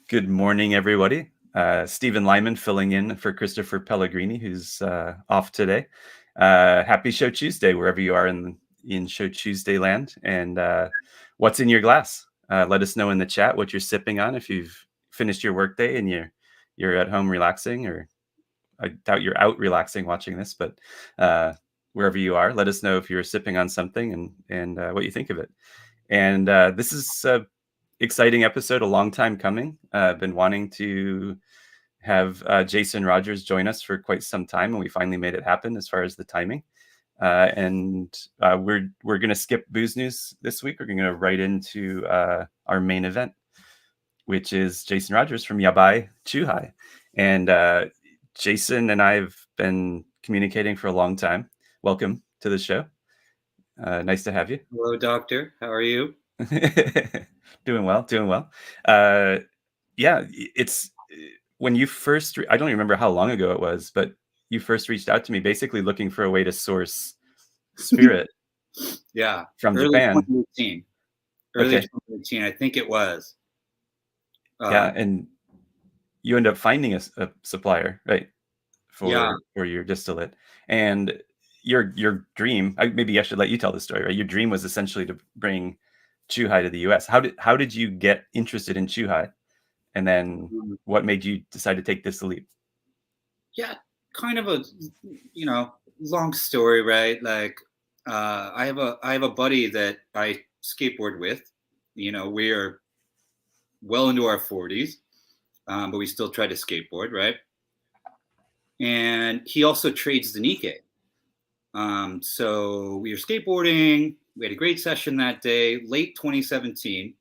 Good morning, everybody. Stephen Lyman filling in for Christopher Pellegrini, who's off today. Happy Show Tuesday, wherever you are in Show Tuesday land. And what's in your glass? Let us know in the chat what you're sipping on. If you've finished your workday and you're at home relaxing, or I doubt you're out relaxing watching this, but wherever you are, let us know if you're sipping on something and what you think of it. And this is exciting episode, a long time coming. I've been wanting to have Jason Rogers join us for quite some time, and we finally made it happen as far as the timing. We're going to skip booze news this week. We're going to right into our main event, which is Jason Rogers from Yabai Chuhai. And Jason and I have been communicating for a long time. Welcome to the show. Nice to have you. Hello, Doctor. How are you? Doing well. Yeah, it's when you first, I don't remember how long ago it was, but you first reached out to me basically looking for a way to source spirit. Yeah. From early Japan. 2018. Early 2018, I think it was. Yeah, and you end up finding a supplier, right? For your distillate. And your dream, maybe I should let you tell the story, right? Your dream was essentially to bring Chuhai to the US. How did you get interested in Chuhai? And then what made you decide to take this leap? Yeah, kind of a long story, right? Like I have a buddy that I skateboard with. We're well into our 40s, but we still try to skateboard, right? And he also trades the Nikkei. So we were skateboarding. We had a great session that day, late 2017.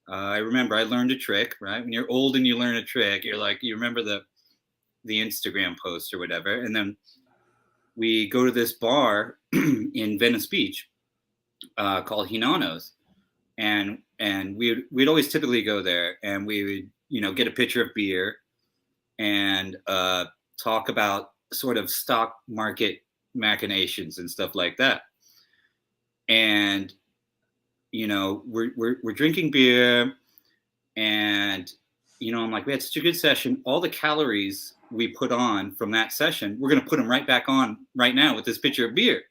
I remember I learned a trick, right? When you're old and you learn a trick, you're like, you remember the Instagram post or whatever. And then we go to this bar in Venice Beach called Hinano's. And we'd always typically go there, and we would, get a pitcher of beer and talk about sort of stock market machinations and stuff like that. And we're drinking beer, and I'm like, we had such a good session. All the calories we put on from that session, we're gonna put them right back on right now with this pitcher of beer.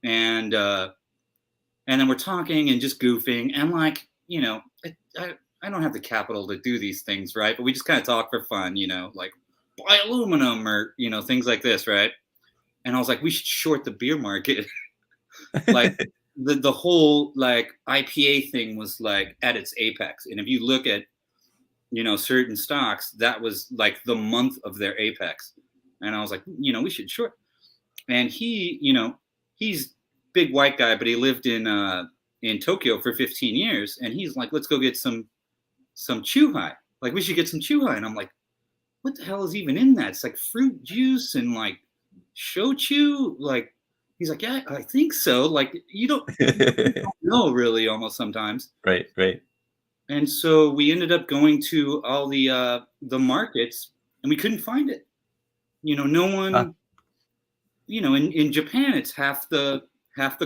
And then we're talking and just goofing, and like, I don't have the capital to do these things, right? But we just kind of talk for fun, like buy aluminum or things like this, right? And I was like, we should short the beer market. Like the whole like IPA thing was like at its apex. And if you look at, certain stocks, that was like the month of their apex. And I was like, we should short. And he's big white guy, but he lived in Tokyo for 15 years. And he's like, let's go get some Chuhai. Like, we should get some Chuhai. And I'm like, what the hell is even in that? It's like fruit juice and like shochu. Like, he's like, yeah, I think so. Like, you don't know really almost sometimes. Right. And so we ended up going to all the markets, and we couldn't find it. No one, in Japan, it's half the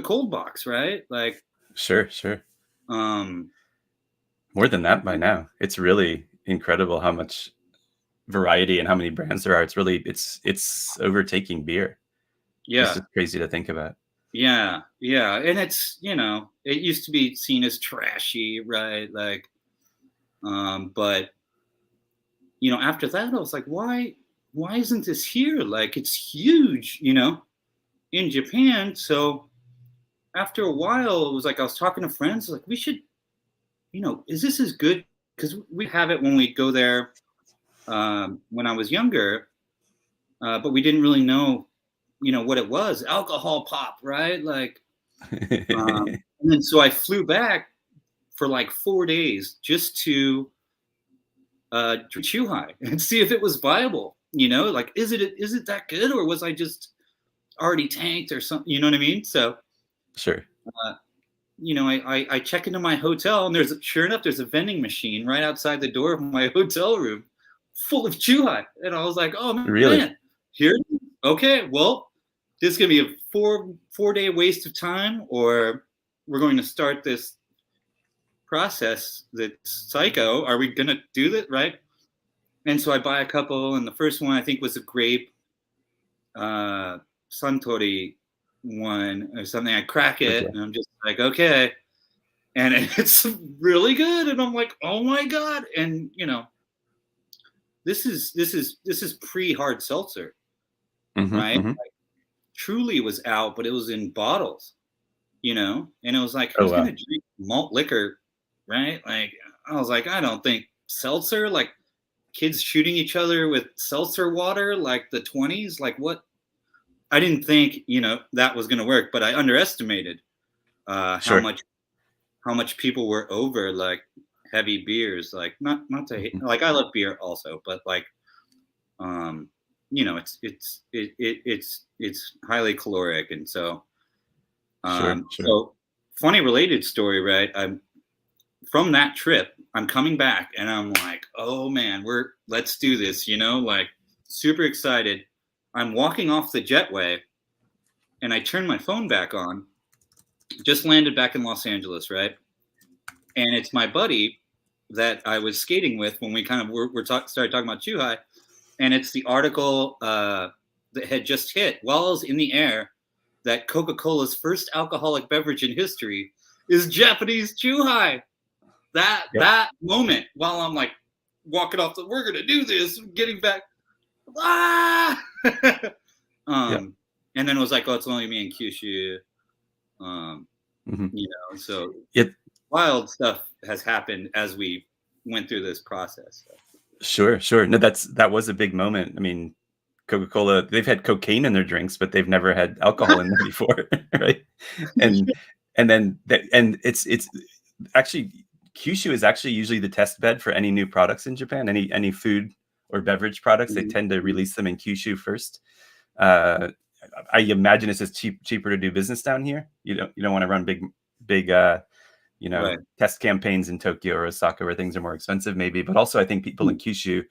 cold box, right? Like, sure. More than that by now. It's really incredible how much variety and how many brands there are. It's really, it's overtaking beer. Yeah. It's just crazy to think about. Yeah. And it's, it used to be seen as trashy, right? Like, but, after that, I was like, why isn't this here? Like, it's huge, in Japan. So after a while, it was like, I was talking to friends, like, we should, is this as good? Because we have it when we go there when I was younger, but we didn't really know, what it was. Alcohol pop, right? Like, and then so I flew back for like 4 days just to Chuhai and see if it was viable. Like, is it that good, or was I just already tanked or something? You know what I mean? So sure. I check into my hotel, and sure enough, there's a vending machine right outside the door of my hotel room full of Chuhai. And I was like, oh man, really? Here, okay, well, this is gonna be a 4 day waste of time, or we're going to start this process that's psycho. Are we gonna do that, right? And so I buy a couple, and the first one I think was a grape Suntory one or something. I crack it, and I'm just like, okay, and it's really good, and I'm like, oh my god, and this is pre-hard seltzer, right? Mm-hmm. Like, Truly was out, but it was in bottles, and it was like, Oh, who's wow. gonna drink malt liquor, right? Like, I was like, I don't think seltzer, like kids shooting each other with seltzer water, like the 20s, like what? I didn't think, that was gonna work, but I underestimated how Sure. much people were over like heavy beers, like not to hate, Mhm. like I love beer also, but like it's highly caloric, and so Sure. Sure. so funny related story, right? I'm from that trip, I'm coming back, and I'm like, oh man, let's do this, like super excited. I'm walking off the jetway, and I turn my phone back on. Just landed back in Los Angeles, right? And it's my buddy that I was skating with when we kind of started talking about Chuhai, and it's the article that had just hit while I was in the air that Coca-Cola's first alcoholic beverage in history is Japanese Chuhai. Yep. That moment while I'm like walking off we're gonna do this, getting back, ah! Yep. And then it was like, oh, it's only me and Kyushu, Mm-hmm. so It wild stuff has happened as we went through this process. Sure. Sure. No, that was a big moment. I mean, Coca-Cola, they've had cocaine in their drinks, but they've never had alcohol in them before, right? And it's actually, Kyushu is actually usually the test bed for any new products in Japan. Any food or beverage products, they tend to release them in Kyushu first. I imagine it's just cheaper to do business down here. You don't want to run big Right. test campaigns in Tokyo or Osaka where things are more expensive, maybe. But also, I think people in Kyushu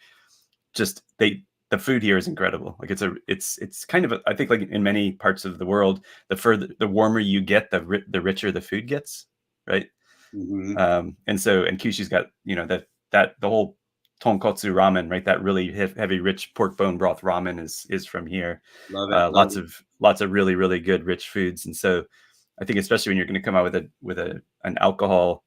just the food here is incredible. Like it's kind of I think like in many parts of the world, the warmer you get, the richer the food gets, right? Mm-hmm. And Kyushu's got that the whole tonkotsu ramen, right? That really heavy, rich pork bone broth ramen is from here. Love it. Lots of really, really good rich foods, and so I think especially when you're going to come out with an alcohol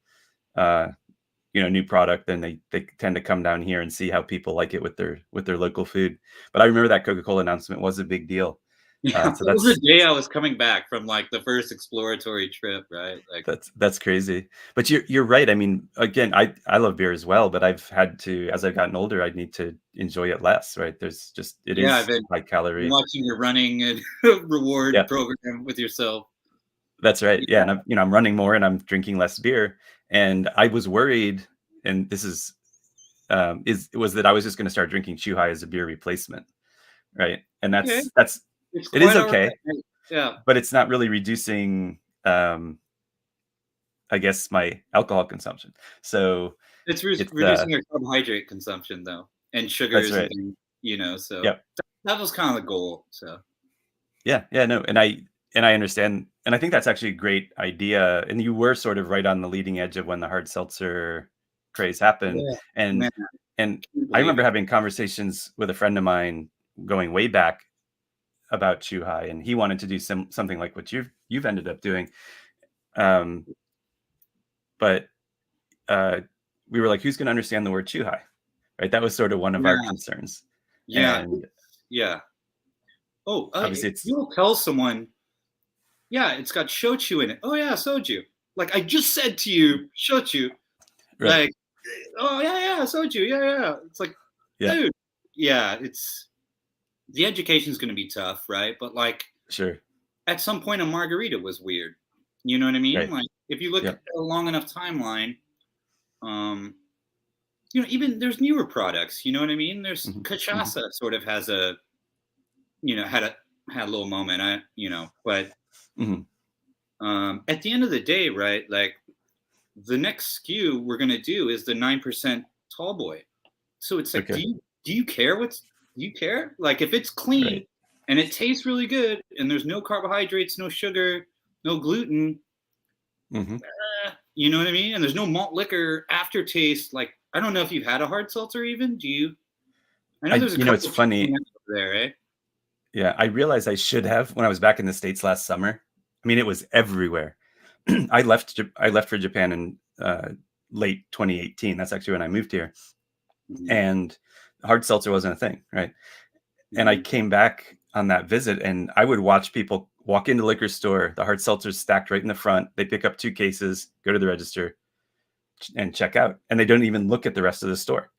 new product, then they tend to come down here and see how people like it with their local food. But I remember that Coca-Cola announcement was a big deal. Yeah, So that was the day I was coming back from like the first exploratory trip, right? Like that's crazy. But you're right. I mean, again, I love beer as well, but I've had to, as I've gotten older, I need to enjoy it less, right? There's just I've been high calorie. watching your running and reward program with yourself. That's right. Yeah, and I'm running more and I'm drinking less beer. And I was worried, and this is was that I was just going to start drinking Chuhai as a beer replacement, right? And that's it is okay, right. Yeah, but it's not really reducing, I guess, my alcohol consumption. So it's reducing your carbohydrate consumption though, and sugars, that's right. and so Yep. that was kind of the goal. So yeah, no, and I understand, and I think that's actually a great idea. And you were sort of right on the leading edge of when the hard seltzer craze happened, yeah, and man, I remember having conversations with a friend of mine going way back about Chuhai, and he wanted to do something like what you've ended up doing. But we were like, who's going to understand the word Chuhai? Right? That was sort of one of our concerns. Yeah. And yeah. Oh, obviously you'll tell someone, yeah, it's got shochu in it. Oh yeah, soju. Like I just said to you, shochu. right. Like, oh yeah, soju. Yeah. It's like, dude, yeah, it's the education's going to be tough, right? But like, sure, at some point, a margarita was weird. You know what I mean? right. Like, if you look at a long enough timeline, even there's newer products. You know what I mean? There's cachaça sort of has a, had a little moment. But at the end of the day, right? Like, the next SKU we're gonna do is the 9% tall boy. So it's like, do you care do you care? Like if it's clean and it tastes really good and there's no carbohydrates, no sugar, no gluten, You know what I mean? And there's no malt liquor aftertaste. Like, I don't know if you've had a hard seltzer even. Do you? I know there's a couple it's funny. there, eh? Yeah, I realized I should have when I was back in the States last summer. I mean, it was everywhere. I left for Japan in late 2018. That's actually when I moved here. Mhm. And hard seltzer wasn't a thing, right? And I came back on that visit, and I would watch people walk into the liquor store, the hard seltzer's stacked right in the front. They pick up 2 cases, go to the register, and check out. And they don't even look at the rest of the store,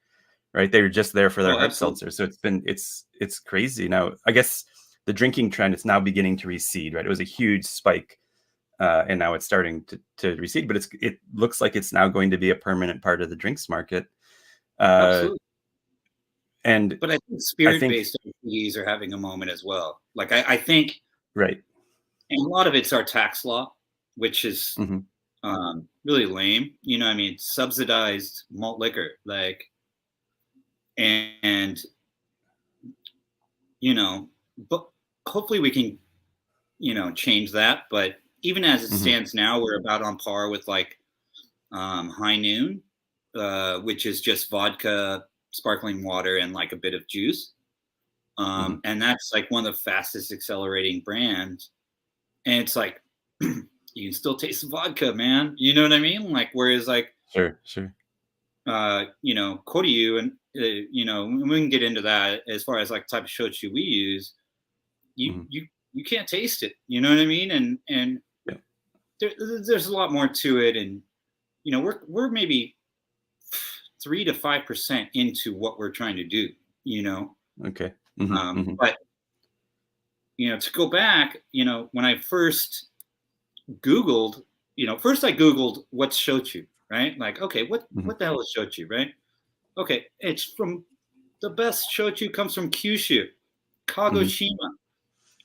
right? They're just there for their hard seltzer. So it's crazy. Now, I guess the drinking trend is now beginning to recede, right? It was a huge spike, and now it's starting to recede, but it looks like it's now going to be a permanent part of the drinks market. Absolutely. But I think spirit-based RTDs are having a moment as well. Like I think, right, and a lot of it's our tax law, which is really lame. You know, I mean, subsidized malt liquor, like, and you know, but hopefully we can, change that. But even as it stands now, we're about on par with like High Noon, which is just vodka, sparkling water, and like a bit of juice. And that's like one of the fastest accelerating brands. And it's like, you can still taste the vodka, man. You know what I mean? Like, whereas like, sure. Koryu, and, we can get into that as far as like type of shochu we use, you can't taste it. You know what I mean? And there's a lot more to it. And, we're maybe 3 to 5% into what we're trying to do, Okay. But, to go back, when I first Googled, first I Googled what's shochu, right? Like, okay, what the hell is shochu, right? Okay, it's from the best shochu comes from Kyushu, Kagoshima.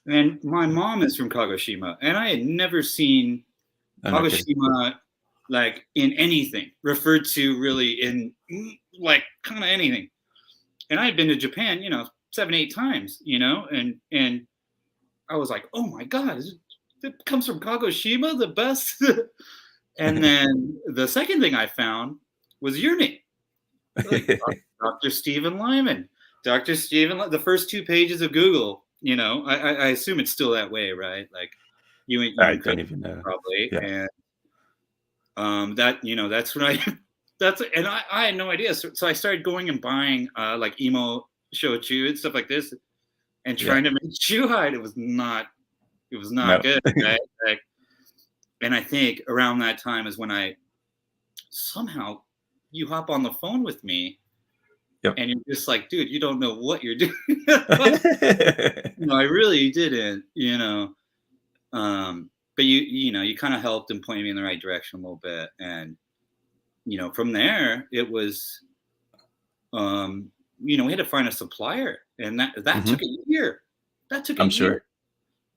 And my mom is from Kagoshima, and I had never seen Kagoshima like in anything referred to really in like kind of anything. And I had been to Japan, 7, 8 times, and I was like, oh my God, it comes from Kagoshima, the best. And then the second thing I found was your name, like, Dr. Stephen Lyman. Dr. Stephen, the first 2 pages of Google, I assume it's still that way, right? Like you I don't even know. Probably. Yeah. And that's when I had no idea. So I started going and buying like emo shochu and stuff like this and trying to make Chuahai. It was not good. Right? Like, and I think around that time is when I somehow you hop on the phone with me. Yep. And you're just like, dude, you don't know what you're doing. No, I really didn't, but you kind of helped and pointed me in the right direction a little bit. And, from there it was, we had to find a supplier, and that took a year. That took a year. Sure.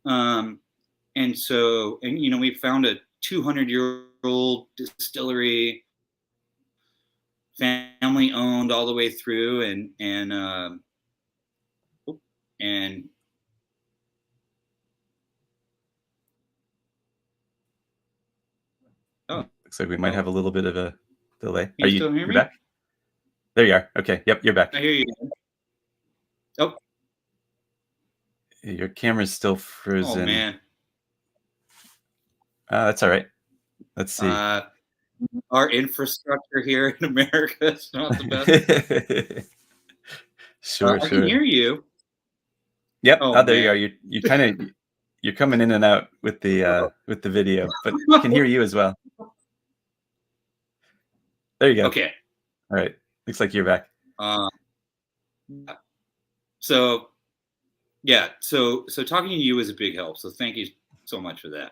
And so, we found a 200-year-old distillery, family owned all the way through, and looks like we might have a little bit of a delay. Can you still hear me? Back? There you are. Okay. Yep, you're back. I hear you. Oh, your camera's still frozen. Oh man. That's all right. Let's see. Our infrastructure here in America is not the best. Sure. I can hear you. Yep. There you are. You kind of you're coming in and out with the video, but I can hear you as well. There you go. Okay. All right. Looks like you're back. So talking to you is a big help. So thank you so much for that.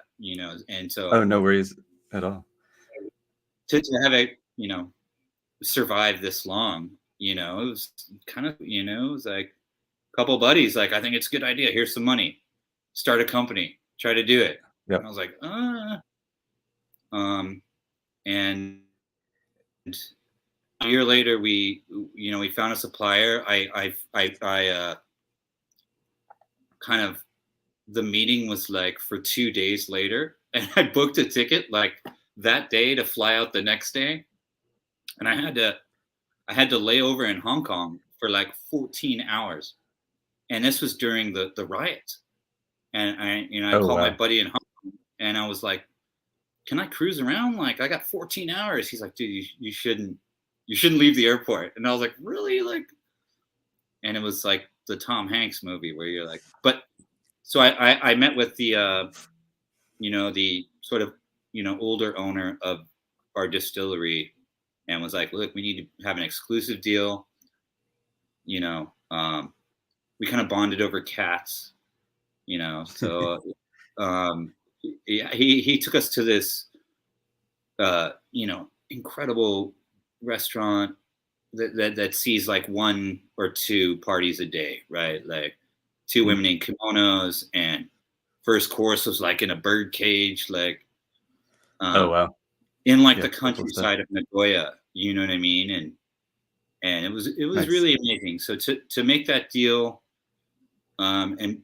And so. Oh, no worries at all. To have a survive this long, it was kind of it was like a couple of buddies like, I think it's a good idea, here's some money, start a company, try to do it. Yep. And I was like, and a year later we found a supplier. I kind of, the meeting was like for 2 days later, and I booked a ticket like that day to fly out the next day, and I had to lay over in Hong Kong for like 14 hours, and this was during the riots. And I Oh called my wow. buddy in Hong Kong, and I was like, "Can I cruise around? Like, I got 14 hours." He's like, "Dude, you shouldn't leave the airport." And I was like, "Really?" Like, and it was like the Tom Hanks movie where you're like, but so I met with the the sort of older owner of our distillery, and was like, "Look, we need to have an exclusive deal." You know, we kind of bonded over cats. So he took us to this incredible restaurant that sees like one or two parties a day, right? Like two women in kimonos, and first course was like in a bird cage, like Oh wow. in like Yeah, the cool stuff. countryside of Nagoya. You know what I mean? And it was Nice. really amazing. So to make that deal, and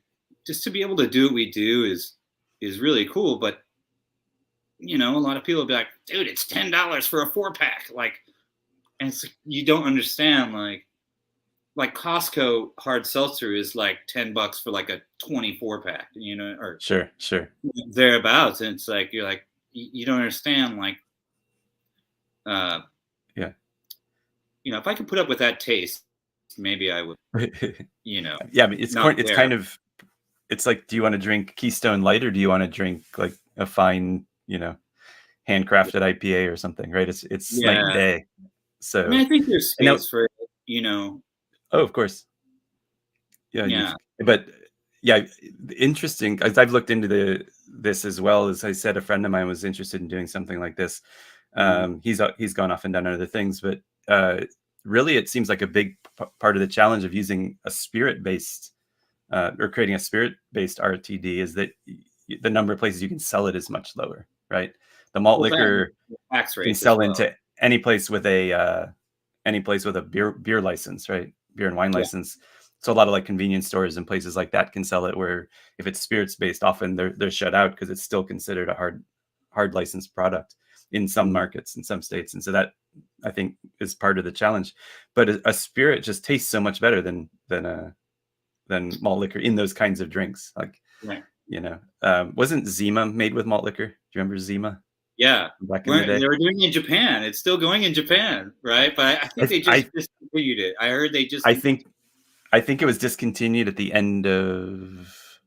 just to be able to do what we do is really cool. But a lot of people will be like, "Dude, it's $10 for a 4-pack." Like, and it's like, you don't understand. Like Costco hard seltzer is like $10 for like a 24-pack, or Sure, sure. thereabouts. And it's like you're like, you don't understand. Like, uh, Yeah. if I could put up with that taste, maybe I would, Yeah, I mean, it's not it's there. kind of, it's like, do you want to drink Keystone Light or do you want to drink like a fine, handcrafted IPA or something, right? It's night and Yeah. day. I mean, So, I think there's and now, space for it, you know. oh, of course, yeah, Yeah. but yeah, interesting. As I've looked into this as well, as I said, a friend of mine was interested in doing something like this. Mhm. He's gone off and done other things, but really, it seems like a big part of the challenge of using a spirit based or creating a spirit-based RTD is that the number of places you can sell it is much lower, right? The malt Well, that and liquor the tax can rates as sell well. into any place with a beer license, right? Beer and wine Yeah. license. So a lot of like convenience stores and places like that can sell it. Where if it's spirits based, often they're shut out because it's still considered a hard licensed product in some Mhm. markets, in some states, and so that I think is part of the challenge. But a spirit just tastes so much better than malt liquor in those kinds of drinks. Like, Right. wasn't Zima made with malt liquor? Do you remember Zima Yeah. back in the They day? were doing it in Japan. It's still going in Japan, right? But I think I they just I discontinued it. I heard they just I think I think it was discontinued at the end of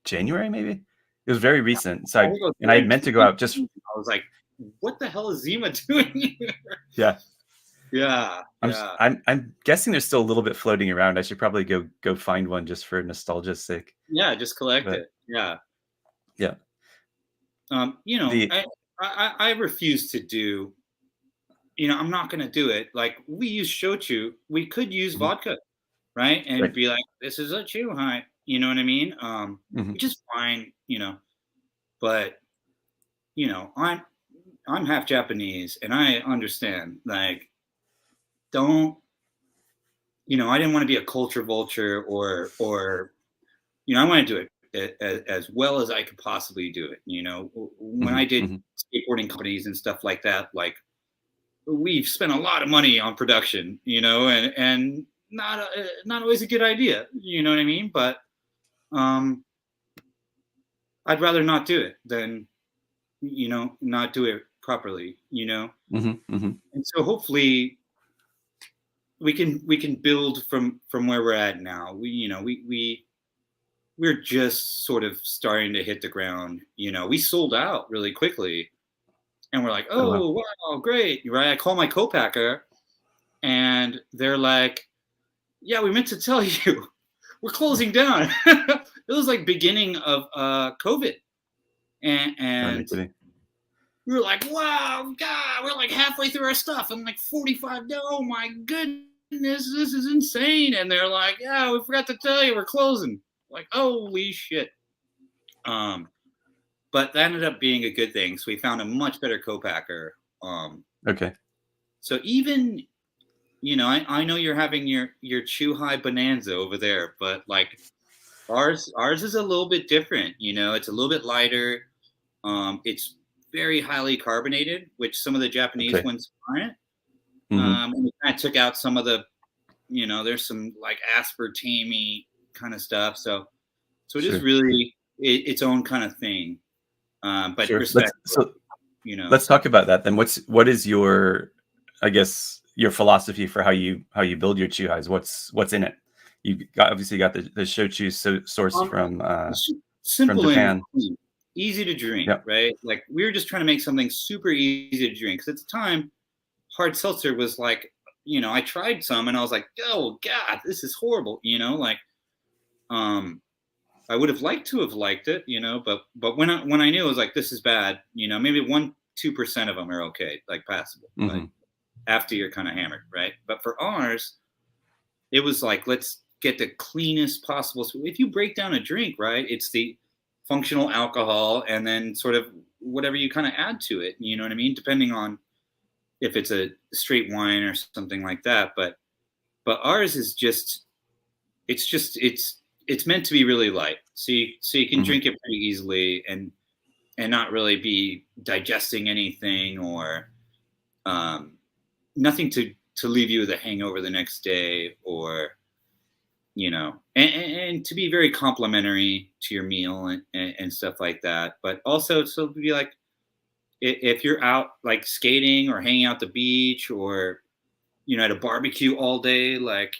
January, maybe. It was very recent. So I think it was I had during meant to go out just quarantine. I was like, what the hell is Zima doing here? yeah. Yeah. Yeah. I'm guessing there's still a little bit floating around. I should probably go find one just for nostalgia's sake. Yeah. Just collect But it. Yeah. yeah, You know, the I refuse to do, I'm not going to do it. Like we use shochu, we could use mhm, vodka, right? And right. be like, this is a Chuhai, you know what I mean? Mhm, Which is fine, but I'm half Japanese and I understand, like, don't, I didn't want to be a culture vulture or, I want to do it as well as I could possibly do it. When I mhm, did mhm. skateboarding companies and stuff like that, like we've spent a lot of money on production, and not always a good idea, you know what I mean? But um, I'd rather not do it than not do it properly, Mhm, mhm. And so hopefully we can build from where we're at now. We're just sort of starting to hit the ground. We sold out really quickly, and we're like, Oh, wow. oh wow, great, right? I call my co-packer, and they're like, yeah, we meant to tell you, we're closing down. It was like beginning of COVID, and Oh, no and kidding. we were like, wow, God, we're like halfway through our stuff. I'm like 45. Oh my goodness, this is insane. And they're like, yeah, we forgot to tell you, we're closing. Like, holy shit. Um, but that ended up being a good thing. So we found a much better co-packer. Okay. So even, I know you're having your Chuhai bonanza over there, but like ours is a little bit different. It's a little bit lighter. It's very highly carbonated, which some of the Japanese ones aren't. And it kind of took out some of the, there's some like aspartame kind of stuff. So it is really its own kind of thing. But respect, let's talk about that then. What is your, I guess, your philosophy for how you build your Chuhais? What's in it? You obviously got the shochu sourced from simple from Japan. And easy to drink, right? Like we were just trying to make something super easy to drink. Because at the time, hard seltzer was like, I tried some and I was like, oh God, this is horrible. I would have liked to have liked it, but when I knew it was like, this is bad, maybe 1-2% of them are okay, like passable. But after you're kind of hammered, right? But for ours, it was like, let's get the cleanest possible. So if you break down a drink, right, it's the functional alcohol and then sort of whatever you kind of add to it, you know what I mean? Depending on if it's a straight wine or something like that. But ours is just, it's meant to be really light. So you can drink it pretty easily and not really be digesting anything or nothing to leave you with a hangover the next day, or and to be very complimentary to your meal and stuff like that. But also to be like, if you're out like skating or hanging out the beach or at a barbecue all day, like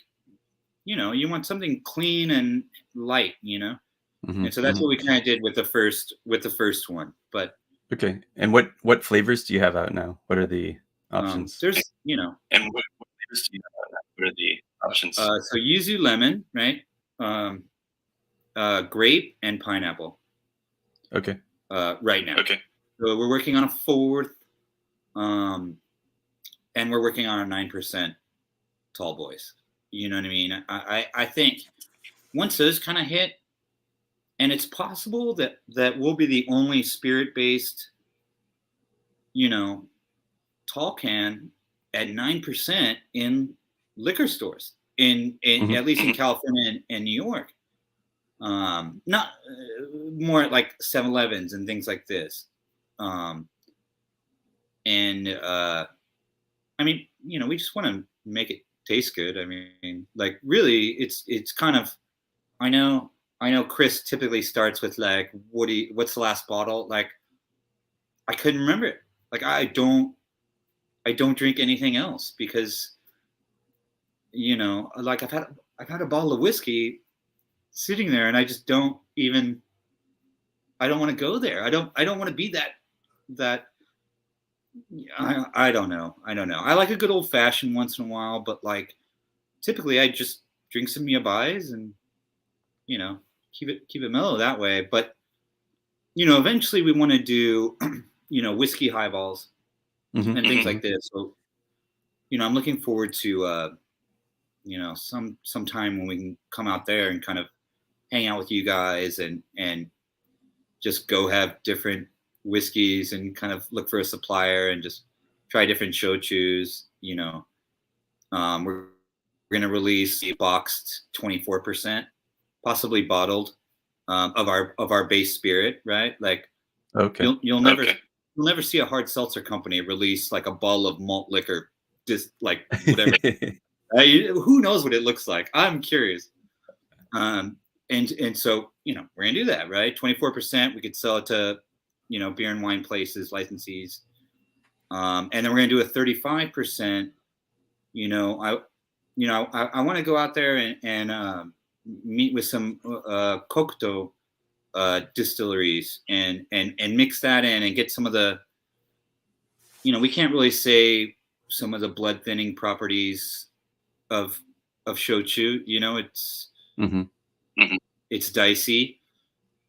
you want something clean and light, and so that's what we kind of did with the first one. But okay, and what flavors do you have out now? What are the options? There's and what flavors do you have out now? What are the options? So yuzu lemon, right? Grape and pineapple. Okay. Right now. Okay. So we're working on a 4th, and we're working on a 9% tall boys. You know what I mean? I think once those kind of hit, and it's possible that we'll be the only spirit-based, tall can at 9% in liquor stores in at least in California and New York. Not more like 7-Elevens and things like this. I mean, we just want to make it taste good. I mean, like really, it's kind of, I know Chris typically starts with like, what's the last bottle? Like, I couldn't remember it. Like, I don't drink anything else because, like I've had a bottle of whiskey sitting there and I just don't even, I don't want to go there. I don't want to be that. I don't know. I like a good old fashioned once in a while, but like typically I just drink some Yabais and, keep it mellow that way. But, eventually we want to do, whiskey highballs and things like this. So, I'm looking forward to, some time when we can come out there and kind of hang out with you guys and just go have different whiskeys and kind of look for a supplier and just try different shochus. We're going to release a boxed 24%, possibly bottled, of our base spirit, right? Like, okay, you'll never see a hard seltzer company release like a bottle of malt liquor, just like whatever. Who knows what it looks like? I'm curious. And so we're gonna do that, right? 24%. We could sell it to beer and wine places, licensees, and then we're gonna do a 35%. I want to go out there and meet with some Kokuto distilleries and mix that in and get some of the, we can't really say some of the blood thinning properties of shochu. It's dicey,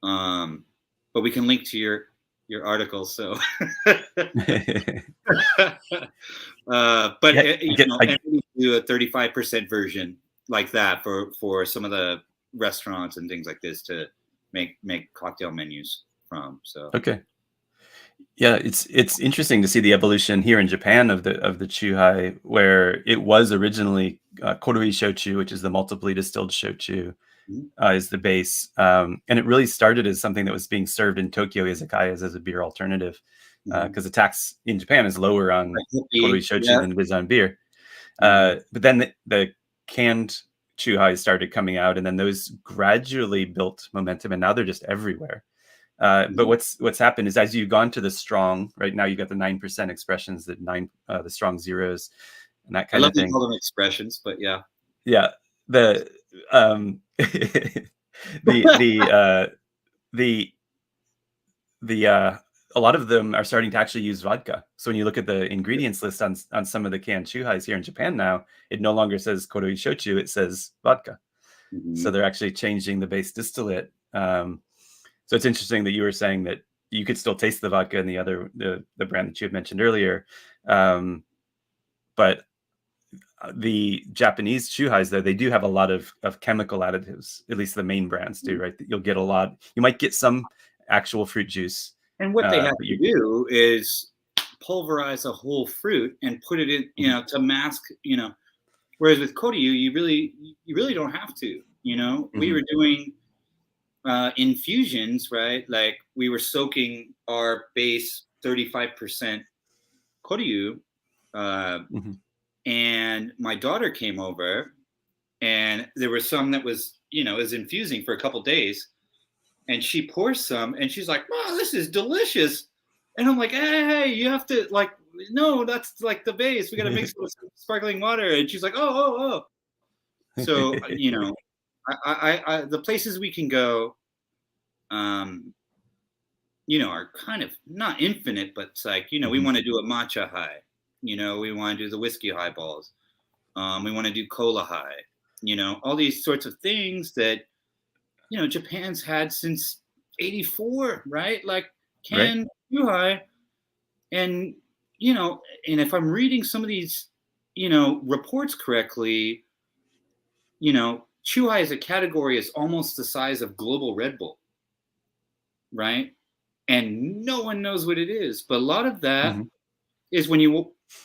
but we can link to your article. So, but we do a 35% version like that for some of the restaurants and things like this to make cocktail menus from. So okay, yeah, it's interesting to see the evolution here in Japan of the Chuhai, where it was originally koroi shochu, which is the multiply distilled shochu, is the base, and it really started as something that was being served in Tokyo izakayas as a beer alternative. because the tax in Japan is lower on Kodoi Shochu than it is on beer. But then the canned Chuhai started coming out, and then those gradually built momentum, and now they're just everywhere. But what's happened is as you've gone to the strong, right now you got the 9% expressions, the strong zeros, and that kind of thing. I love to call them expressions, but yeah. Yeah. The a lot of them are starting to actually use vodka. So when you look at the ingredients list on some of the canned Chuhais here in Japan now, it no longer says Kodoi Shochu, it says vodka. So they're actually changing the base distillate. So it's interesting that you were saying that you could still taste the vodka in the brand that you had mentioned earlier. But the Japanese Chuhais, though, they do have a lot of chemical additives, at least the main brands do, right? You'll get a lot. You might get some actual fruit juice. And what they have to do is pulverize a whole fruit and put it in, to mask, whereas with Kodai, you really don't have to, we were doing infusions, right? Like we were soaking our base 35% Kodai, and my daughter came over and there was some that was, is infusing for a couple days. And she pours some, and she's like, "Wow, this is delicious." And I'm like, "Hey, you have to no, that's like the base. We got to mix it with some sparkling water." And she's like, "Oh." So I the places we can go, are kind of not infinite, but it's like we want to do a matcha high, we want to do the whiskey highballs, we want to do cola high, all these sorts of things that. Japan's had since '84, right? Like canned Chuhai, and and if I'm reading some of these, reports correctly, Chuhai as a category is almost the size of global Red Bull, right? And no one knows what it is, but a lot of that is when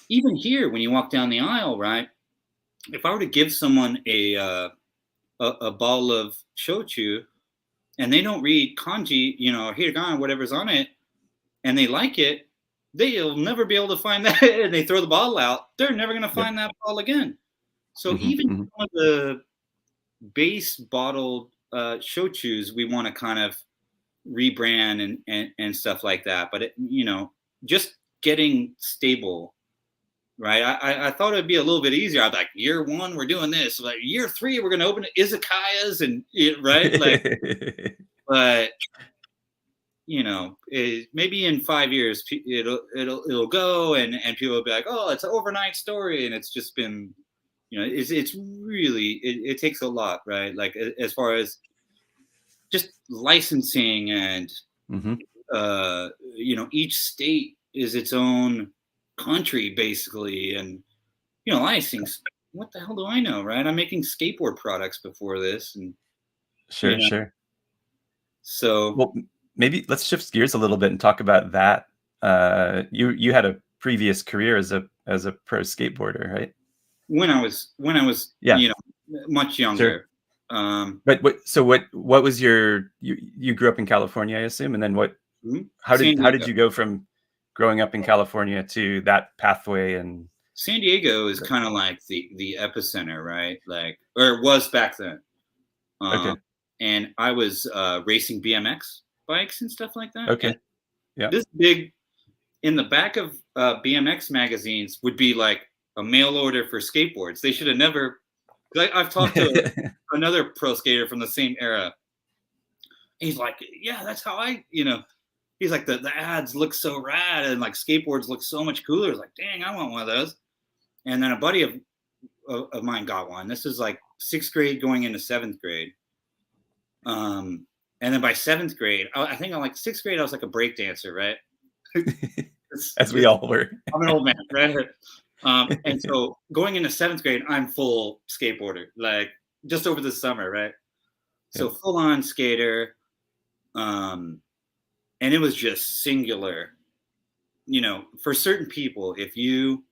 even here when you walk down the aisle, right? If I were to give someone a bottle of shochu and they don't read kanji, hiragana, whatever's on it, and they like it, they'll never be able to find that. And they throw the bottle out. They're never going to find that bottle again. So even some of the base bottled shochus, we want to kind of rebrand and stuff like that. But just getting stable. Right. I thought it'd be a little bit easier. I'm like, year 1, we're doing this. Like year 3, we're going to open izakayas and right. Like, but maybe in 5 years it'll go and people will be like, oh, it's an overnight story. And it's just been, it's really, it takes a lot, right? Like as far as just licensing and, each state is its own country basically, and a lot of things, what the hell do I know, right? I'm making skateboard products before this, and sure. So well, maybe let's shift gears a little bit and talk about that. You had a previous career as a pro skateboarder, right? When I was much younger. Sure. But what was you grew up in California, I assume, and then how did you go from growing up in California to that pathway? And San Diego is kind of like the epicenter, right? Like, or it was back then. And I was racing BMX bikes and stuff like that. Okay. And yeah. This big in the back of BMX magazines would be like a mail order for skateboards. They should have never. I've talked to another pro skater from the same era. He's like, yeah, that's how he's like, the ads look so rad and like skateboards look so much cooler. It's like, dang, I want one of those. And then a buddy of mine got one. This is like 6th grade going into 7th grade. And then by 7th grade, I think on like 6th grade, I was like a break dancer, right? As we all were. I'm an old man, right? And so going into 7th grade, I'm full skateboarder, like just over the summer, right? So full on skater. And it was just singular, for certain people, if you,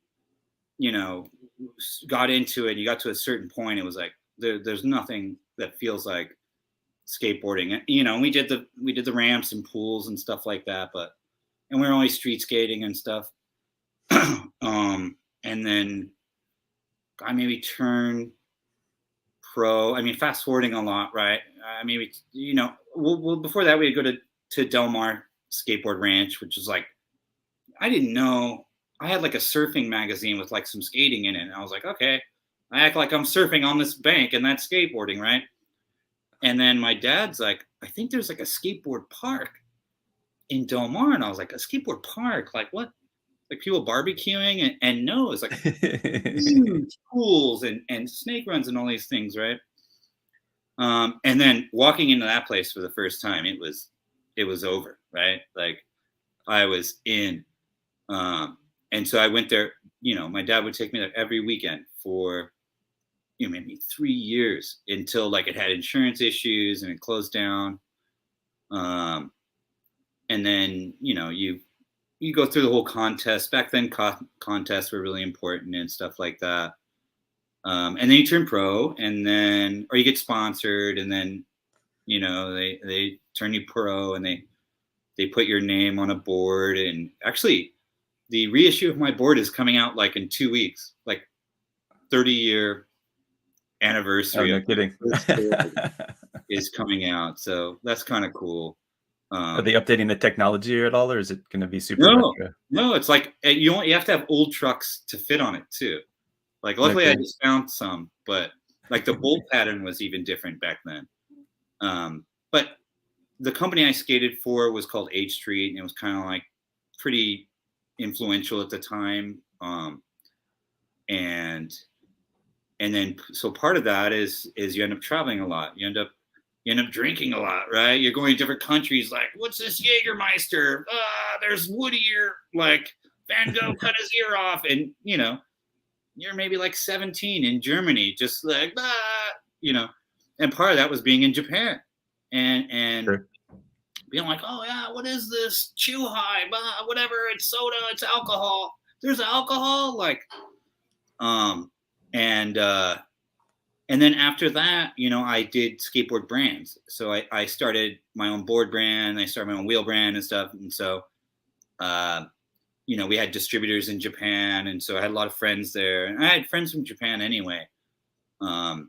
got into it, you got to a certain point, it was like, there's nothing that feels like skateboarding. We did the ramps and pools and stuff like that, but and we were always street skating and stuff. And then I maybe turned pro. I mean, fast forwarding a lot, right? I mean, well, before that, we'd go to Del Mar Skateboard Ranch, which was like, I didn't know. I had like a surfing magazine with like some skating in it. And I was like, okay, I act like I'm surfing on this bank and that's skateboarding, right? And then my dad's like, I think there's like a skateboard park in Del Mar. And I was like, a skateboard park? Like what? Like people barbecuing? And no, it's like huge pools and snake runs and all these things, right? And then walking into that place for the first time, it was over, right? Like I was in. And so I went there, my dad would take me there every weekend for, maybe 3 years until like it had insurance issues and it closed down. And then, you go through the whole contest. Back then, contests were really important and stuff like that. And then you turn pro, and then, or you get sponsored, and then, they turn you pro, and they put your name on a board. And actually, the reissue of my board is coming out like in 2 weeks, like 30-year anniversary. Oh, no kidding. Is coming out, so that's kind of cool. Are they updating the technology at all, or is it going to be super retro? No, it's like you have to have old trucks to fit on it too. Like luckily I just found some, but like the bolt pattern was even different back then. But the company I skated for was called H Street, and it was kind of like pretty influential at the time. And then so part of that is you end up traveling a lot. You end up drinking a lot, right? You're going to different countries. Like, what's this Jägermeister? There's Whittier. Like Van Gogh cut his ear off, and you're maybe like 17 in Germany, just like And part of that was being in Japan, and sure. Being like, oh yeah, what is this Chuahai? Whatever, it's soda, it's alcohol. There's alcohol, like, and then after that, I did skateboard brands. So I started my own board brand. I started my own wheel brand and stuff. And so, we had distributors in Japan. And so I had a lot of friends there. And I had friends from Japan anyway. And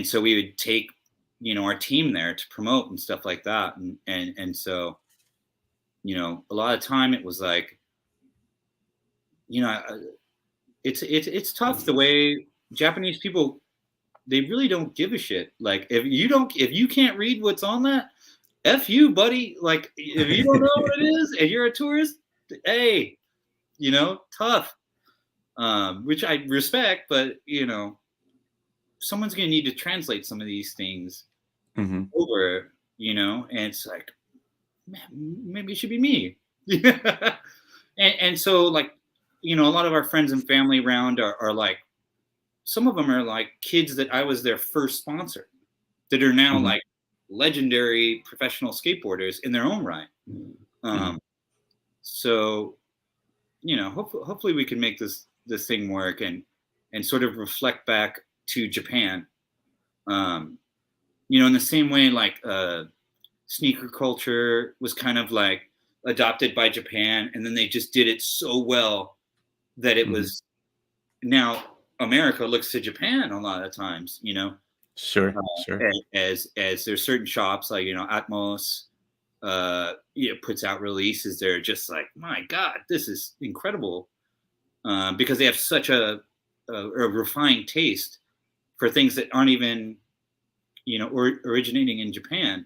so we would take, our team there to promote and stuff like that. And so, a lot of time it was like, it's tough the way Japanese people, they really don't give a shit. Like if you can't read what's on that, F you, buddy. Like if you don't know what it is and you're a tourist, hey, tough. Which I respect, but someone's gonna need to translate some of these things over, and it's like, man, maybe it should be me. and so like, a lot of our friends and family around are like, some of them are like kids that I was their first sponsor that are now like legendary professional skateboarders in their own right. So, hopefully we can make this thing work and sort of reflect back to Japan. In the same way, like sneaker culture was kind of like adopted by Japan, and then they just did it so well that it was now America looks to Japan a lot of times, Sure. As there's certain shops like, Atmos, puts out releases. They're just like, my God, this is incredible. Because they have such a refined taste for things that aren't even, originating in Japan,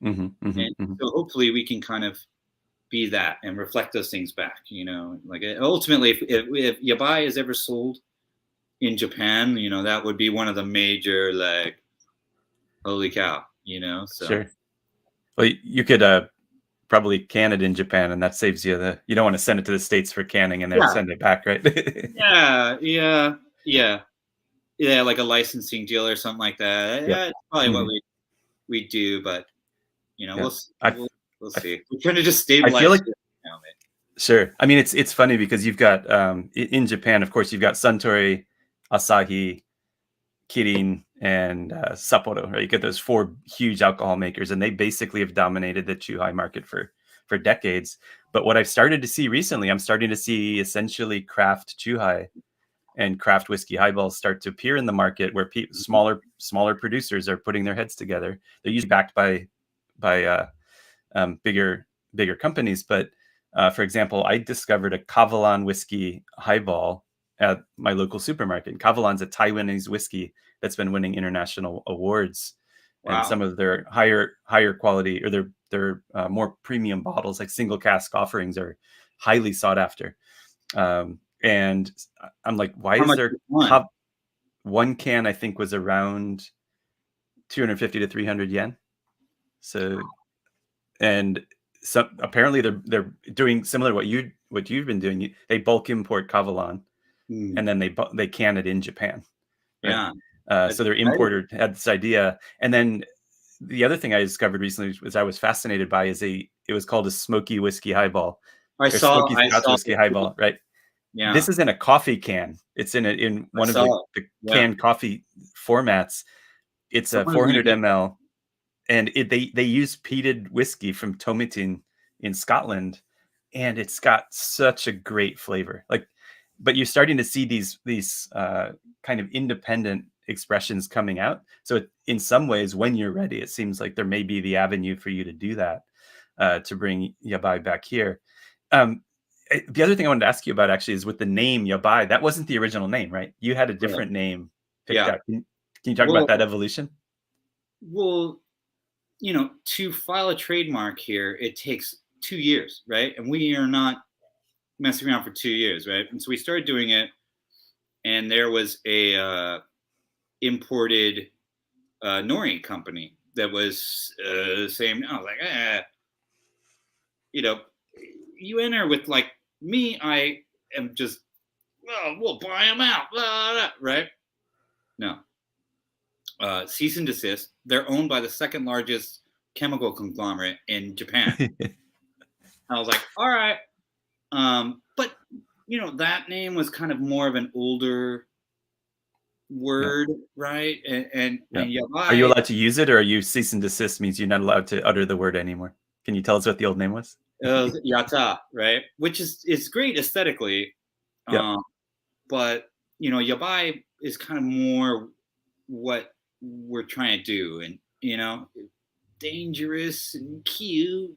And so hopefully we can kind of be that and reflect those things back, like ultimately if Yabai is ever sold in Japan, that would be one of the major, like, holy cow, so. Sure. Well, you could probably can it in Japan, and that saves you you don't want to send it to the States for canning and then send it back, right? yeah, like a licensing deal or something like that. Yeah, it's probably what we do, but we'll see. We're trying to just stabilize. I feel like sure. I mean, it's funny because you've got in Japan, of course, you've got Suntory, Asahi, Kirin, and Sapporo, right? You get those 4 huge alcohol makers, and they basically have dominated the Chuhai market for decades. But what I've started to see recently, I'm starting to see essentially craft Chuhai and craft whiskey highballs start to appear in the market, where smaller producers are putting their heads together. They're usually backed by bigger companies. But for example, I discovered a Kavalan whiskey highball at my local supermarket. Kavalan's a Taiwanese whiskey that's been winning international awards. Wow. And some of their higher quality, or their more premium bottles, like single cask offerings, are highly sought after. And I'm like, why How is much there is one? one can? I think was around 250 to 300 yen. So, and so apparently they're doing similar to what you've been doing. They bulk import Kavalan, and then they can it in Japan. Right? Yeah. So their importer had this idea. And then the other thing I discovered recently was I was fascinated by it was called a smoky whiskey highball. Smoky Scotch whiskey highball, right? Yeah. This is in a coffee can. It's in one of the canned coffee formats. It's a 400 ml, and they use peated whiskey from Tomitin in Scotland, and it's got such a great flavor. But you're starting to see these kind of independent expressions coming out. So in some ways, when you're ready, it seems like there may be the avenue for you to do that, to bring Yabai back here. The other thing I wanted to ask you about actually is with the name Yabai. That wasn't the original name, right? You had a different name picked out. Can you talk about that evolution? Well, to file a trademark here, it takes 2 years, right? And we are not messing around for 2 years, right? And so we started doing it, and there was a imported nori company that was saying, I was like, you enter with like me, I am just, we'll buy them out, blah, blah, right? No. Cease and desist. They're owned by the second largest chemical conglomerate in Japan. I was like, all right. But that name was kind of more of an older word, right? And Yabai. Are you allowed to use it, or are you cease and desist means you're not allowed to utter the word anymore? Can you tell us what the old name was? Yata, right? Which is great aesthetically. But Yabai is kind of more what we're trying to do, and dangerous and cute.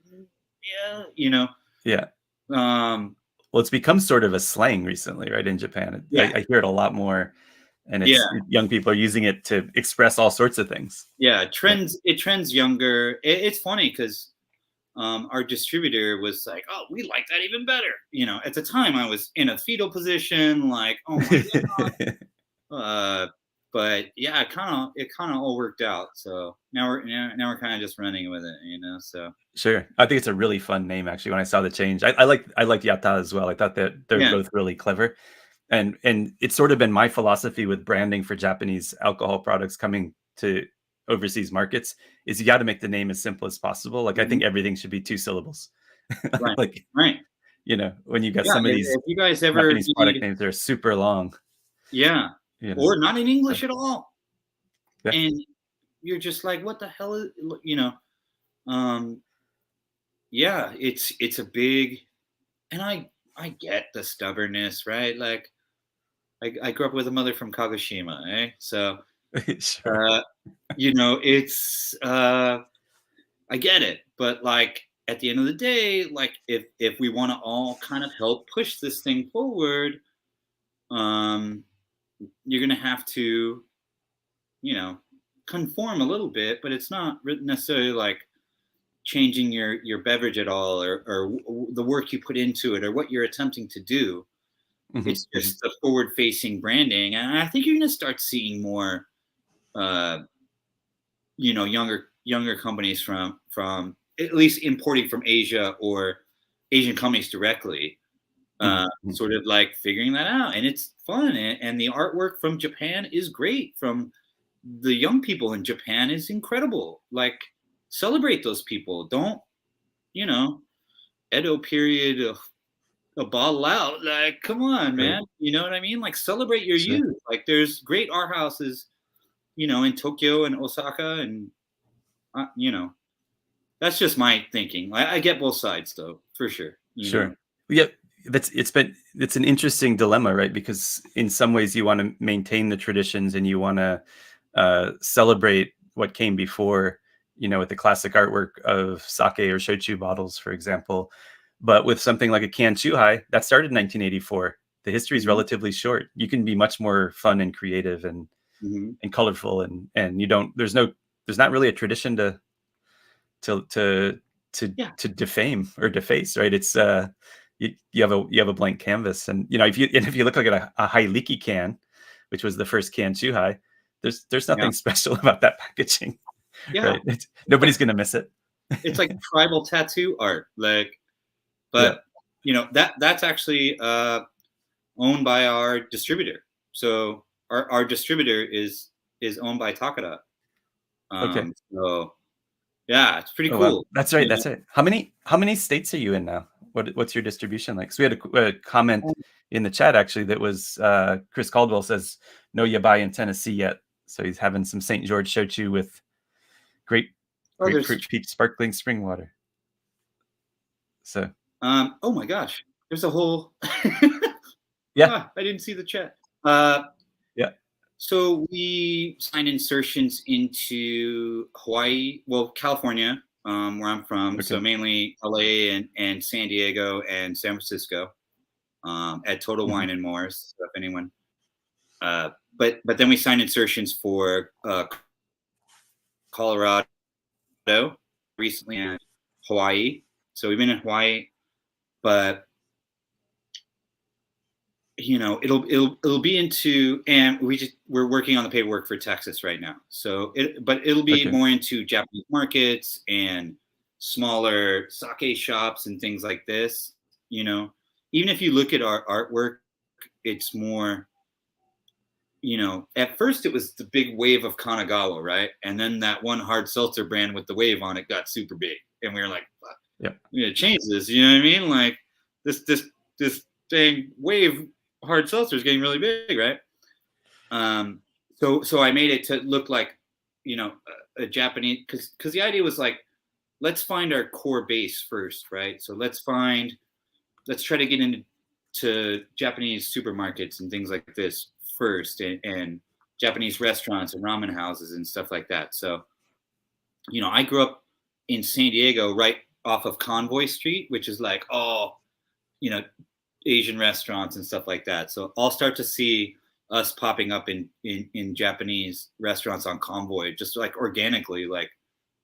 Yeah. Well, it's become sort of a slang recently, right, in Japan. I hear it a lot more, and young people are using it to express all sorts of things. Yeah, it trends younger. It's funny because our distributor was like, "Oh, we like that even better." At the time I was in a fetal position, like, "Oh my god." But yeah, it kind of all worked out. So now we're kind of just running with it, So sure, I think it's a really fun name. Actually, when I saw the change, I like Yata as well. I thought that they're both really clever, and it's sort of been my philosophy with branding for Japanese alcohol products coming to overseas markets is you got to make the name as simple as possible. Like I think everything should be 2 syllables. Right. When you got some of these, if you guys ever Japanese product names, they're super long. Yeah. Or not in English at all. Yeah. And you're just like, what the hell is, it's a big, and I get the stubbornness, right? Like I grew up with a mother from Kagoshima, eh? So, sure. it's, I get it, but like at the end of the day, like if we want to all kind of help push this thing forward, you're going to have to, conform a little bit, but it's not necessarily like changing your beverage at all, or the work you put into it, or what you're attempting to do. It's just the forward-facing branding, and I think you're going to start seeing more, younger companies from at least importing from Asia, or Asian companies directly. Sort of like figuring that out, and it's fun, and the artwork from Japan is great. From the young people in Japan is incredible. Like, celebrate those people. Don't, Edo period a bottle out. Like, come on, man. You know what I mean? Like, celebrate your youth. Like, there's great art houses, in Tokyo and Osaka, and that's just my thinking. I get both sides, though, for sure. You know. Sure. Yeah, it's an interesting dilemma, right? Because in some ways you want to maintain the traditions and you want to celebrate what came before, with the classic artwork of sake or shochu bottles, for example. But with something like a canned Chuhai, that started in 1984. The history is Mhm. relatively short. You can be much more fun and creative and Mhm. colorful, and you don't. There's not really a tradition to to Yeah. to defame or deface, right? It's you have a blank canvas, and if you look like at a high leaky can, which was the first can Chuhai, there's Yeah. nothing special about that packaging, Yeah. right? Nobody's gonna miss it. It's like tribal tattoo art, like, Yeah. but that's actually owned by our distributor. So our distributor is owned by Takada. Okay. So yeah, it's pretty Oh wow, cool. that's right. That's right. How many states are you in now? What's your distribution like? So we had a comment in the chat actually that was Chris Caldwell says no Yabai in Tennessee yet, so he's having some St. George shochu with grape Oh, there's grapefruit peach sparkling spring water. So oh my gosh, there's a whole. yeah, I didn't see the chat. yeah, So we signed insertions into Hawaii, well, California, where I'm from. So okay, mainly LA and San Diego and San Francisco, at Total mhm, Wine and More's. So if anyone, but then we signed insertions for Colorado recently and Hawaii. So we've been in Hawaii, but it'll be into, and we're working on the paperwork for Texas right now. So but it'll be okay, more into Japanese markets and smaller sake shops and things like this. Even if you look at our artwork, it's more, at first it was the big wave of Kanagawa, right? And then that one hard seltzer brand with the wave on it got super big, and we were like, fuck, yeah, we gotta change this. You know what I mean? Like this dang wave hard seltzer is getting really big, right? So I made it to look like, a Japanese, because the idea was like, let's find our core base first, right? So let's try to get into Japanese supermarkets and things like this first, and Japanese restaurants and ramen houses and stuff like that. So, I grew up in San Diego, right off of Convoy Street, which is like all, Asian restaurants and stuff like that. So I'll start to see us popping up in Japanese restaurants on Convoy, just like organically. Like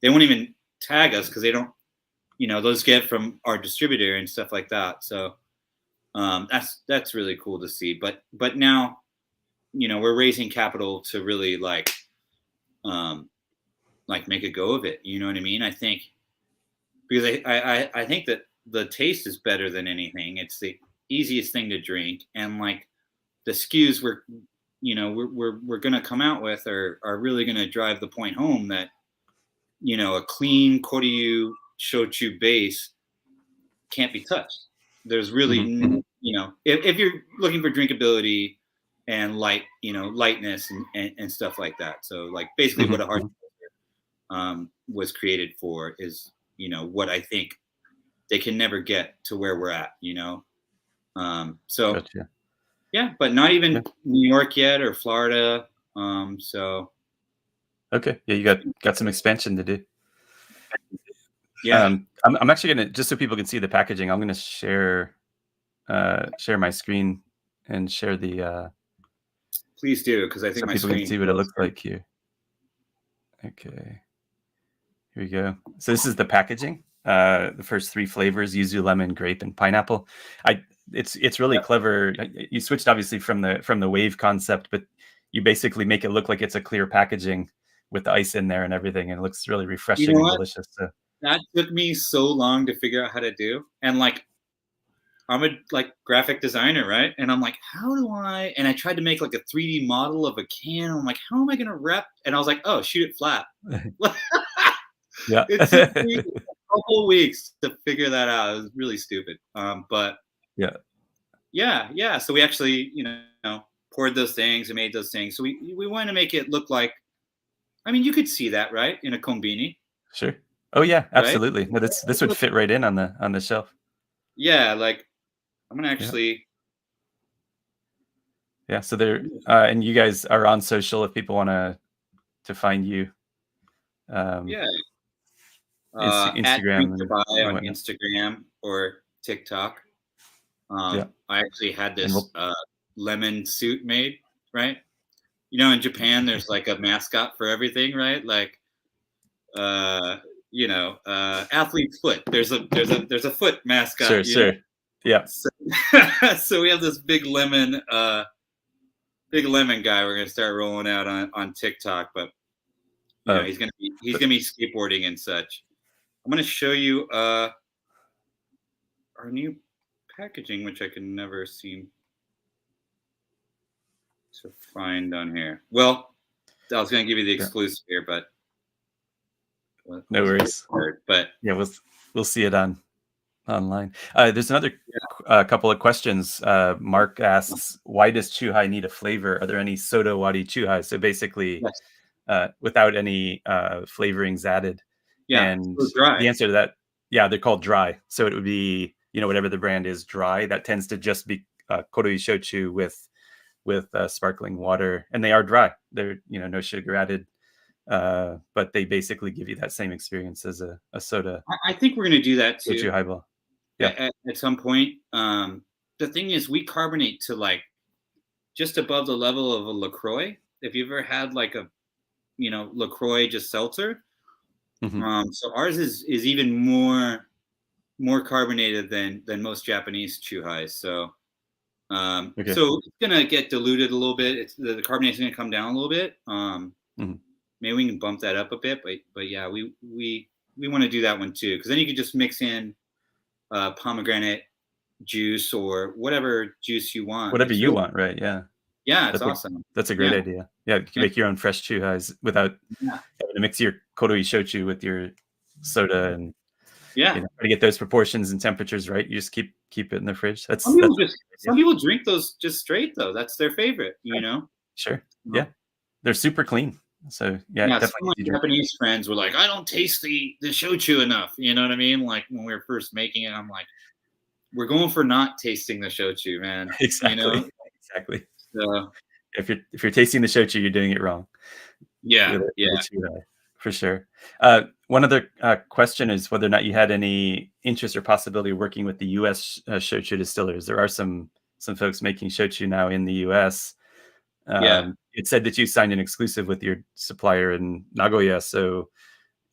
they won't even tag us because they don't, those get from our distributor and stuff like that. So that's really cool to see. But now, we're raising capital to really um, make a go of it. You know what I mean? I think because I think that the taste is better than anything. It's the easiest thing to drink, and like the SKUs we're gonna come out with are really gonna drive the point home that a clean Koryu shochu base can't be touched. There's really mhm, if you're looking for drinkability and lightness and stuff like that. So like basically what mhm, a hard mhm. was created for is what I think they can never get to where we're at. So Gotcha. yeah, but not Yeah. even New York yet or Florida. So Okay. Yeah, you got some expansion to do. yeah, I'm actually gonna just so people can see the packaging. I'm gonna share my screen and share the please do because I think so my people can screen see what it goes looks here. like here. Okay, here we go. So this is the packaging. The first three flavors: yuzu, lemon, grape, and pineapple. It's really Yep. clever. You switched obviously from the wave concept, but you basically make it look like it's a clear packaging with the ice in there and everything, and it looks really You know refreshing and what? delicious. So, That took me so long to figure out how to do, and I'm a graphic designer, right? And I'm like, how do I? And I tried to make like a 3D model of a can. I'm like, how am I gonna rep? And I was like, oh, shoot it flat. yeah. It took me a couple weeks to figure that out. It was really stupid. But Yeah. yeah. So we actually, poured those things and made those things. So we want to make it look like. I mean, you could see that, right, in a kombini, Sure. Oh yeah, right? absolutely. No, this would fit right in on the shelf. yeah, like I'm gonna Yeah. actually. Yeah. So there, and you guys are on social if people want to find you. Um, Yeah, at Instagram Drinks and Maven on whatnot. Instagram or TikTok. Yeah. I actually had And this we'll lemon suit made, right? You know, in Japan, there's like a mascot for everything, right? Like, uh, athlete's foot. There's a foot sure, mascot, you know. sure. Yeah. So, so we have this big lemon guy. We're gonna start rolling out on TikTok, but Uh, he's but gonna be skateboarding and such. I'm gonna show you our new packaging, which I can never seem to find on here. Well, I was going to give you the sure. exclusive here, but No wasn't worries. prepared. But Yeah, we'll see it online. There's another couple of questions. Mark asks, why does Chuhai need a flavor? Are there any soda wadi Chuhai? So basically, yes, without any flavorings added. yeah, And so dry. the answer to that, yeah, they're called dry. So it would be, whatever the brand is, dry. That tends to just be koroi shochu with sparkling water, and they are dry. They're no sugar added, but they basically give you that same experience as a soda I think we're going to do that too shochu highball. Yeah. at some point. The thing is, we carbonate to like just above the level of a LaCroix. If you've ever had like a LaCroix just seltzer, Hmm. so ours is even more carbonated than most Japanese Chuhais. So Okay. so it's gonna get diluted a little bit. It's the carbonation is gonna come down a little bit. Hmm. Maybe we can bump that up a bit, but yeah, we want to do that one too, because then you can just mix in pomegranate juice or whatever juice you want. Whatever It's you really, want, right? Yeah. yeah, it's That's a awesome. that's a great Yeah, idea. Yeah, you can yeah, make your own fresh chuhais without yeah, having to mix your koroi shochu with your soda and yeah. try to get those proportions and temperatures right. You just keep it in the fridge. Some That's people a just great some idea. people drink those just straight though. That's their favorite, Sure. Sure. Yeah. Well, They're super clean. So yeah, yeah, some definitely of my easy drinking. Japanese friends were like, "I don't taste the shochu enough." You know what I mean? Like when we were first making it, I'm like, "We're going for not tasting the shochu, man." You Exactly. know? Exactly. So If you're tasting the shochu, you're doing it wrong. yeah, With a yeah. Chuhai, for sure. One other question is whether or not you had any interest or possibility of working with the U.S. Shochu distillers. There are some folks making shochu now in the U.S. Yeah. It said that you signed an exclusive with your supplier in Nagoya. So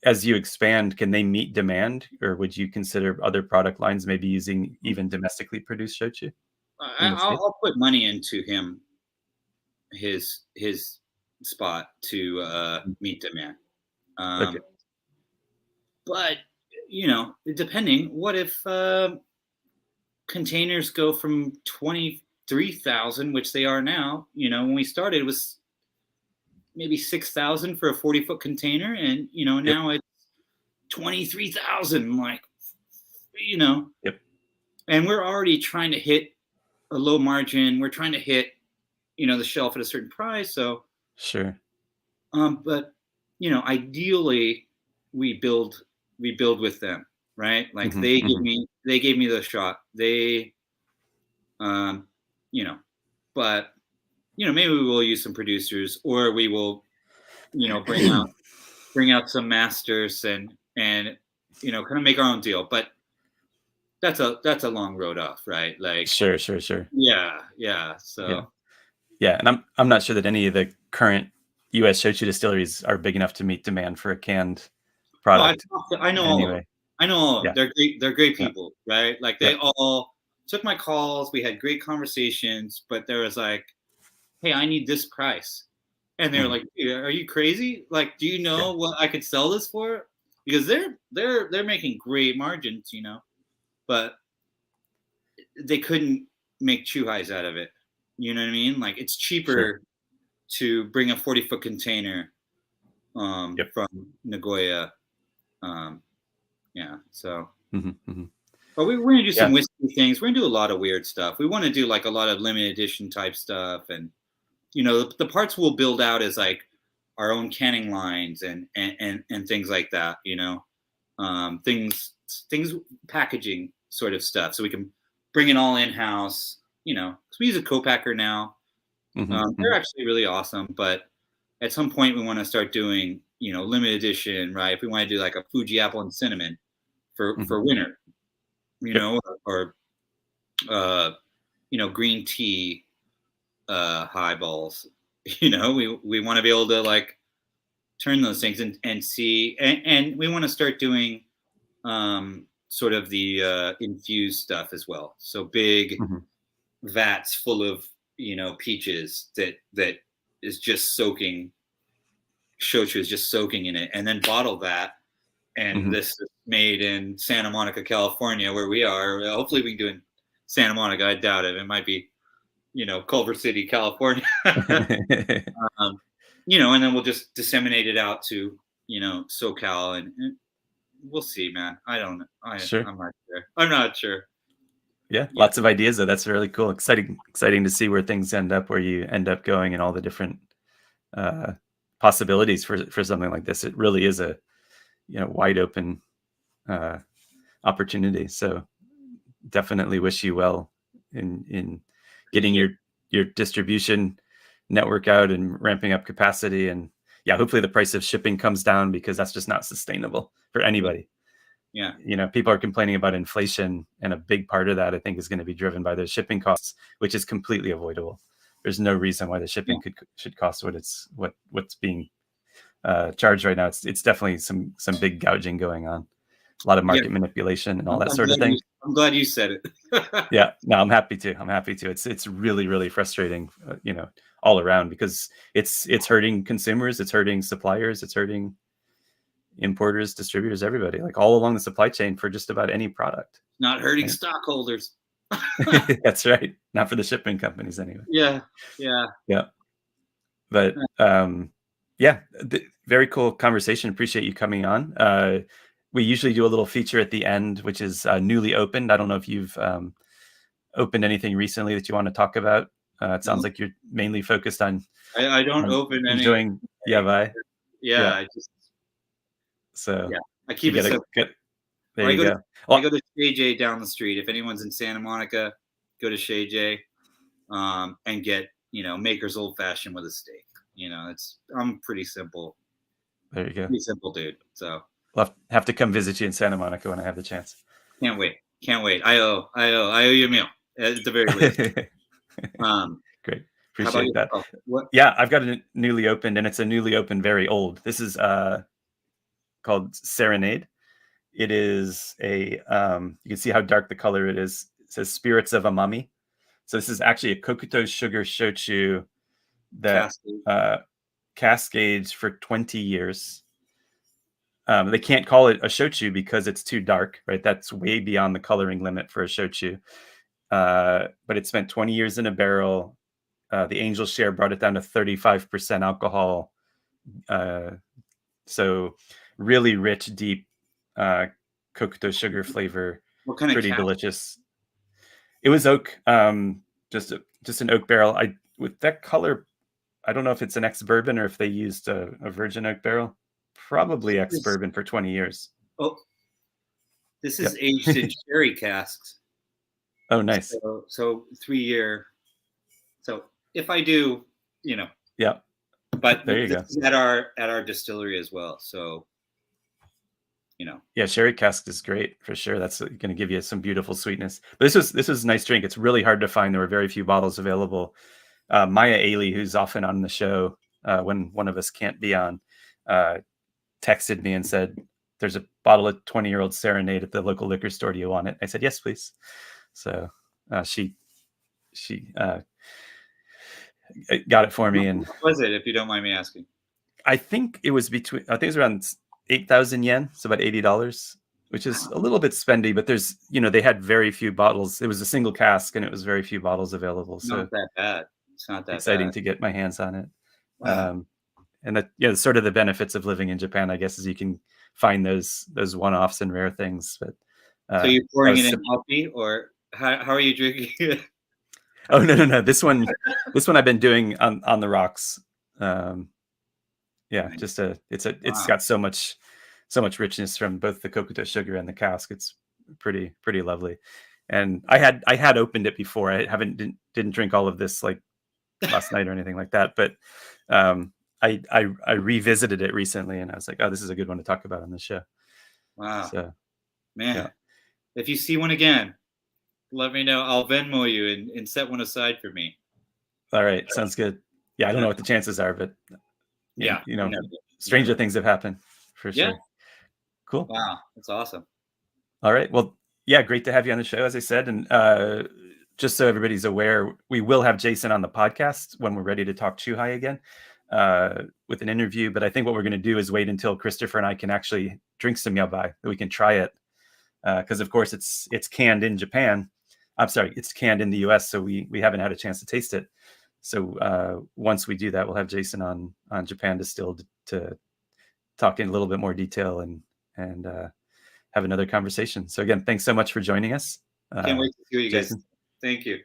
as you expand, can they meet demand, or would you consider other product lines maybe using even domestically produced shochu in the States? I'll put money into his spot to meet demand. Okay. Um, but depending, what if containers go from 23,000, which they are now? When we started, it was maybe 6,000 for a 40-foot container, and Yep. now it's 23,000. Like, you know, Yep. and we're already trying to hit a low margin. We're trying to hit the shelf at a certain price. So, Sure. but ideally, we build with them, right? Like Hmm. Hmm. they gave me the shot. They, um, you know, but maybe we will use some producers, or we will, bring out some masters and kind of make our own deal. But that's a long road off, right? Like, Sure. Sure. Sure. yeah, yeah. Yeah. So, Yeah, and I'm not sure that any of the current U.S. shochu distilleries are big enough to meet demand for a canned oh, product I know all of them. anyway. I know all of them. Yeah, They're great. They're great yeah, people, right? Like yeah. they all took my calls. We had great conversations, but there was like, hey, I need this price. And they were Mhm. like, "Dude, are you crazy? Like, do you Yeah, know what I could sell this for?" Because they're making great margins, but they couldn't make Chuhais out of it. You know what I mean? Like it's sure. cheaper to bring a 40-foot container Yep. from Nagoya. Yeah. So, Hmm. Hmm. but we're gonna do some Yeah, whiskey things. We're gonna do a lot of weird stuff. We want to do like a lot of limited edition type stuff, and the parts we'll build out as like our own canning lines and things like that. Things packaging sort of stuff. So we can bring it all in house. You know, because we use a co-packer now. They're actually really awesome, but at some point we want to start doing, you know, limited edition, right? If we want to do like a Fuji apple and cinnamon for winter, you know, or you know, green tea highballs. You know, we want to be able to like turn those things and see, and we want to start doing sort of the infused stuff as well. So big vats full of, you know, peaches that is just soaking, shochu is just soaking in it, and then bottle that. And this is made in Santa Monica, California, where we are. Hopefully we can do it in Santa Monica. I doubt it. It might be, you know, Culver City, California. You know, and then we'll just disseminate it out to, you know, SoCal, and we'll see, man. I'm not sure. I'm not sure. Yeah, lots of ideas though. That's really cool. Exciting to see where things end up, where you end up going, and all the different possibilities for something like this. It really is a, you know, wide open opportunity. So definitely wish you well in getting your distribution network out and ramping up capacity. And yeah, hopefully the price of shipping comes down, because that's just not sustainable for anybody. Yeah. You know, people are complaining about inflation, and a big part of that, I think, is going to be driven by those shipping costs, which is completely avoidable. There's no reason why the shipping should cost what's being charged right now. It's definitely some big gouging going on, a lot of market manipulation and all that sort of thing. I'm glad you said it. Yeah, no, I'm happy to. It's really frustrating, you know, all around, because it's hurting consumers, it's hurting suppliers, it's hurting importers, distributors, everybody, like all along the supply chain for just about any product. Not hurting stockholders. That's right. Not for the shipping companies anyway. Yeah. But very cool conversation. Appreciate you coming on. We usually do a little feature at the end, which is newly opened. I don't know if you've opened anything recently that you want to talk about. It sounds like you're mainly focused on. I don't open any. Enjoying Yabai. Yeah. I keep it simple. There you go. I go to Shay J down the street. If anyone's in Santa Monica, go to Shay J and get, you know, Maker's Old Fashioned with a steak. You know, I'm pretty simple. There you go. Pretty simple dude. So I'll have to come visit you in Santa Monica when I have the chance. Can't wait. I owe you a meal at the very least. Great. Appreciate that. Yeah, I've got a newly opened, and it's a newly opened, very old. This is called Serenade. It is a you can see how dark the color it is. It says Spirits of Amami. So this is actually a Kokuto sugar shochu that cascades for 20 years. They can't call it a shochu because it's too dark, right? That's way beyond the coloring limit for a shochu. But it spent 20 years in a barrel. The angel share brought it down to 35% alcohol. So really rich, deep Kokuto sugar flavor. What kind of pretty delicious. It was oak, just an oak barrel. With that color, I don't know if it's an ex-bourbon or if they used a virgin oak barrel. Probably ex-bourbon for 20 years. Oh, this is aged in sherry casks. Oh, nice. So 3 year. So if I do, you know. Yeah. But there you go. Is at our distillery as well. So, you know. Yeah, sherry cask is great for sure. That's going to give you some beautiful sweetness. But this was a nice drink. It's really hard to find. There were very few bottles available. Maya Ailey, who's often on the show when one of us can't be on, texted me and said, "There's a bottle of 20-year-old Serenade at the local liquor store. Do you want it?" I said, "Yes, please." So she got it for me. And what was it, if you don't mind me asking? I think it was around 8,000 yen, so about $80, which is a little bit spendy, but there's, you know, they had very few bottles. It was a single cask and it was very few bottles available. So not that bad. It's not that exciting bad to get my hands on it. Wow. And that, sort of the benefits of living in Japan, I guess, is you can find those one-offs and rare things. But so you're pouring it in coffee, or how are you drinking it? Oh, no. This one I've been doing on the rocks. Yeah, just it's got so much richness from both the Kokuto sugar and the cask. It's pretty lovely. And I had opened it before. I didn't drink all of this like last night or anything like that, but I revisited it recently, and I was like, oh, this is a good one to talk about on the show. Wow. So, man, yeah. if you see one again, let me know. I'll Venmo you and set one aside for me. All right, sounds good. Yeah, I don't know what the chances are, but yeah, stranger things have happened for yeah. sure. Cool. Wow, that's awesome. All right. Well, yeah, great to have you on the show, as I said. And just so everybody's aware, we will have Jason on the podcast when we're ready to talk Chuhai again with an interview. But I think what we're going to do is wait until Christopher and I can actually drink some Yabai, that we can try it. Because, of course, it's canned in Japan. I'm sorry, it's canned in the US, so we haven't had a chance to taste it. So once we do that, we'll have Jason on Japan Distilled to talk in a little bit more detail and have another conversation. So again, thanks so much for joining us. Can't wait to hear you Jason. guys. Thank you.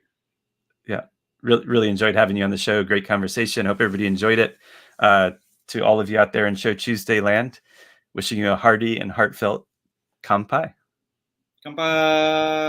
Yeah, really enjoyed having you on the show. Great conversation. Hope everybody enjoyed it. To all of you out there in Shochu'sday land, wishing you a hearty and heartfelt kanpai. Kanpai.